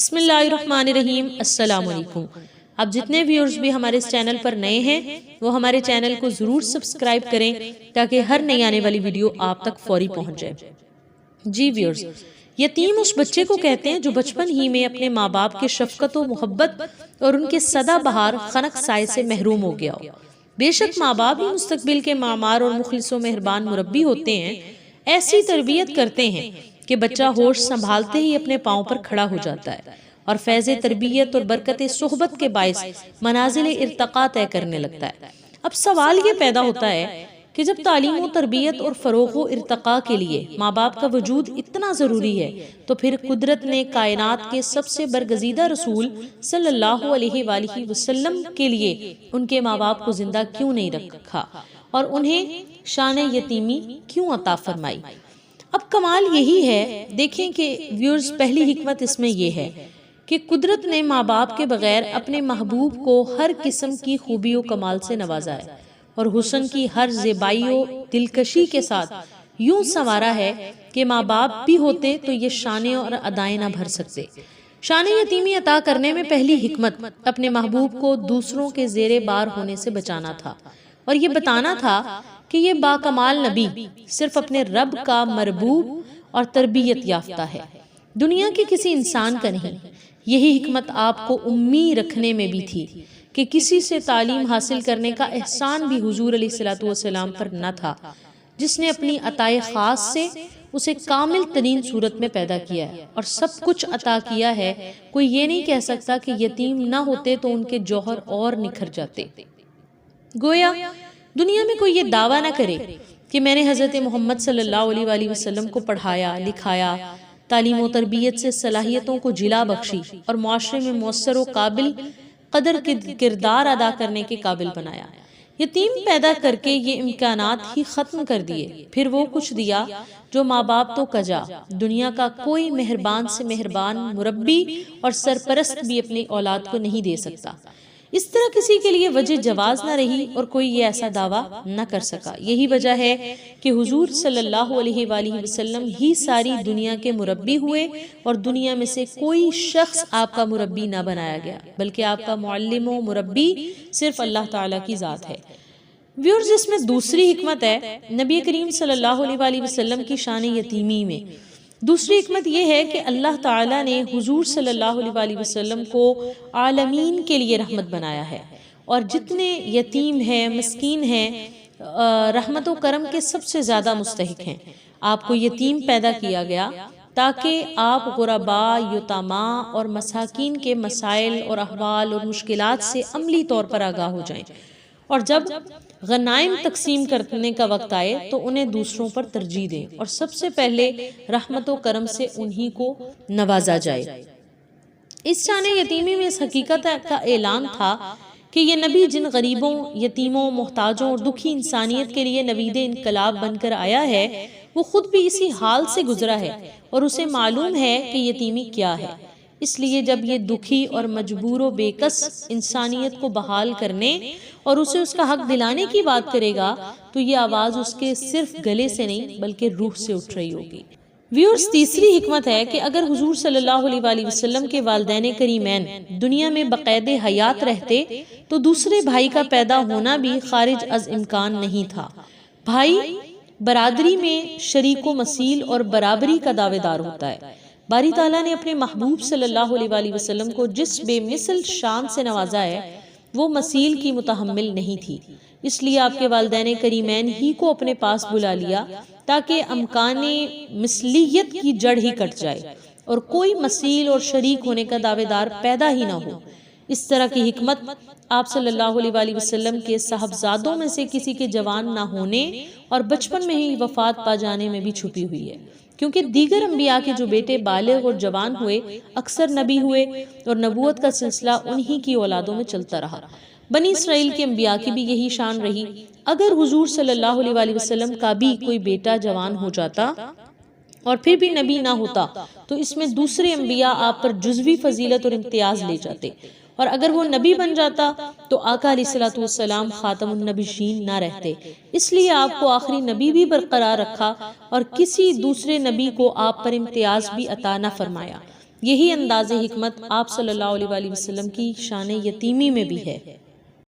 بسم اللہ الرحمن الرحیم۔ السلام علیکم۔ اب جتنے ویورز بھی ہمارے اس چینل پر نئے ہیں وہ ہمارے چینل کو ضرور سبسکرائب کریں تاکہ ہر نئی آنے والی ویڈیو آپ تک فوری پہنچ جائے۔ جی ویورز، یتیم اس بچے کو کہتے ہیں جو بچپن ہی میں اپنے ماں باپ کے شفقت و محبت اور ان کے سدا بہار خنک سائے سے محروم ہو گیا ہو۔ بے شک ماں باپ ہی مستقبل کے معمار اور مخلص و مہربان مربی ہوتے ہیں۔ ایسی تربیت کرتے ہیں کہ بچہ ہوش سنبھالتے ہی اپنے پاؤں پر کھڑا ہو جاتا ہے اور فیض تربیت اور برکت صحبت کے باعث منازل ارتقاء طے کرنے لگتا ہے۔ اب سوال یہ پیدا ہوتا ہے کہ جب تعلیم و تربیت اور فروغ و ارتقاء کے لیے ماں باپ کا وجود اتنا ضروری ہے تو پھر قدرت نے کائنات کے سب سے برگزیدہ رسول صلی اللہ علیہ وآلہ وسلم کے لیے ان کے ماں باپ کو زندہ کیوں نہیں رکھا اور انہیں شان یتیمی کیوں عطا فرمائی؟ اب کمال یہی ہے، دیکھیں کہ ویورز، پہلی حکمت اس میں یہ ہے کہ قدرت نے ماں باپ کے بغیر اپنے محبوب کو ہر قسم کی خوبی و کمال سے نوازا ہے اور حسن کی ہر زیبائی و دلکشی کے ساتھ یوں سنوارا ہے کہ ماں باپ بھی ہوتے تو یہ شانیں اور ادائیں نہ بھر سکتے۔ شان یتیمی عطا کرنے میں پہلی حکمت اپنے محبوب کو دوسروں کے زیر بار ہونے سے بچانا تھا اور یہ بتانا تھا کہ یہ باکمال نبی صرف اپنے رب کا مربوب اور تربیت یافتہ ہے، دنیا کے کسی انسان کا نہیں۔ یہی حکمت آپ کو امی رکھنے میں بھی تھی کہ کسی سے تعلیم حاصل کرنے کا احسان بھی حضور علیہ السلام پر نہ تھا، جس نے اپنی عطائے خاص سے اسے کامل ترین صورت میں پیدا کیا ہے اور سب کچھ عطا کیا ہے۔ کوئی یہ نہیں کہہ سکتا کہ یتیم نہ ہوتے تو ان کے جوہر اور نکھر جاتے۔ گویا دنیا میں کوئی یہ دعویٰ نہ کرے کہ میں نے حضرت محمد صلی اللہ علیہ وآلہ وسلم کو پڑھایا، لکھایا، تعلیم و تربیت سے صلاحیتوں کو جلا بخشی اور معاشرے میں مؤثر و قابل قدر کردار ادا کرنے کے قابل بنایا۔ یتیم پیدا کر کے یہ امکانات ہی ختم کر دیے، پھر وہ کچھ دیا جو ماں باپ تو کجا دنیا کا کوئی مہربان سے مہربان مربی اور سرپرست بھی اپنی اولاد کو نہیں دے سکتا۔ اس طرح کسی کے لیے وجہ جواز نہ رہی اور کوئی یہ ایسا دعویٰ نہ کر سکا۔ یہی وجہ ہے کہ حضور صلی اللہ علیہ وآلہ وسلم ہی ساری دنیا کے مربی ہوئے اور دنیا میں سے کوئی شخص آپ کا مربی نہ بنایا گیا، بلکہ آپ کا معلم و مربی صرف اللہ تعالیٰ کی ذات ہے۔ ویورز، اس میں دوسری حکمت ہے نبی کریم صلی اللہ علیہ وآلہ وسلم کی شان یتیمی میں۔ دوسری حکمت یہ ہے کہ اللہ تعالیٰ نے حضور صلی اللہ علیہ وآلہ وسلم کو عالمین کے لیے رحمت بنایا ہے اور جتنے یتیم ہیں، مسکین ہیں، رحمت و کرم کے سب سے زیادہ مستحق ہیں۔ آپ کو یتیم پیدا کیا گیا تاکہ آپ غرباء، یتاما اور مساکین کے مسائل اور احوال اور مشکلات سے عملی طور پر آگاہ ہو جائیں اور جب غنائم تقسیم کرنے کا وقت آئے تو انہیں دوسروں پر ترجیح دیں اور سب سے پہلے رحمت و کرم سے انہی کو نوازا جائے۔ اس شان یتیمی میں اس حقیقت کا اعلان تھا کہ یہ نبی جن غریبوں، یتیموں، محتاجوں اور دکھی انسانیت کے لیے نوید انقلاب بن کر آیا ہے، وہ خود بھی اسی حال سے گزرا ہے اور اسے معلوم ہے کہ یتیمی کیا ہے۔ اس لیے جب یہ دکھی اور مجبور و بے کس انسانیت کو بحال کرنے اور اسے اس کا حق دلانے کی بات کرے گا تو یہ آواز اس کے صرف گلے سے نہیں بلکہ روح سے اٹھ رہی ہوگی۔ ویورز، تیسری حکمت ہے کہ اگر حضور صلی اللہ علیہ وآلہ وسلم کے والدین کریمین دنیا میں بقید حیات رہتے تو دوسرے بھائی کا پیدا ہونا بھی خارج از امکان نہیں تھا۔ بھائی برادری میں شریک و مثیل اور برابری کا دعوے دار ہوتا ہے۔ باری تعالیٰ نے اپنے محبوب صلی اللہ علیہ وآلہ وسلم کو جس بے مثل شان سے نوازا ہے وہ مثیل کی متحمل نہیں تھی، اس لیے آپ کے والدین کریمین ہی کو اپنے پاس بلا لیا تاکہ امکان مثلیت کی جڑ ہی کٹ جائے اور کوئی مثیل اور شریک ہونے کا دعوے دار پیدا ہی نہ ہو۔ اس طرح کی حکمت آپ صلی اللہ علیہ وآلہ وسلم کے صاحبزادوں میں سے کسی کے جوان نہ ہونے اور بچپن میں ہی وفات پا جانے میں بھی چھپی ہوئی ہے، کیونکہ دیگر انبیاء کے جو بیٹے بالغ اور جوان ہوئے اکثر نبی ہوئے اور نبوت کا سلسلہ انہی کی اولادوں میں چلتا رہا۔ بنی اسرائیل کے انبیاء کی بھی یہی شان رہی۔ اگر حضور صلی اللہ علیہ وآلہ وسلم کا بھی کوئی بیٹا جوان ہو جاتا اور پھر بھی نبی نہ ہوتا تو اس میں دوسرے انبیاء آپ پر جزوی فضیلت اور امتیاز لے جاتے، اور اگر وہ نبی بن جاتا تو آقا علیہ السلام خاتم النبیین نہ رہتے۔ اس لیے آپ کو آخری نبی بھی برقرار رکھا اور کسی دوسرے نبی کو آپ پر امتیاز بھی عطا نہ فرمایا۔ یہی انداز حکمت آپ صلی اللہ علیہ وآلہ وسلم کی شان یتیمی میں بھی ہے۔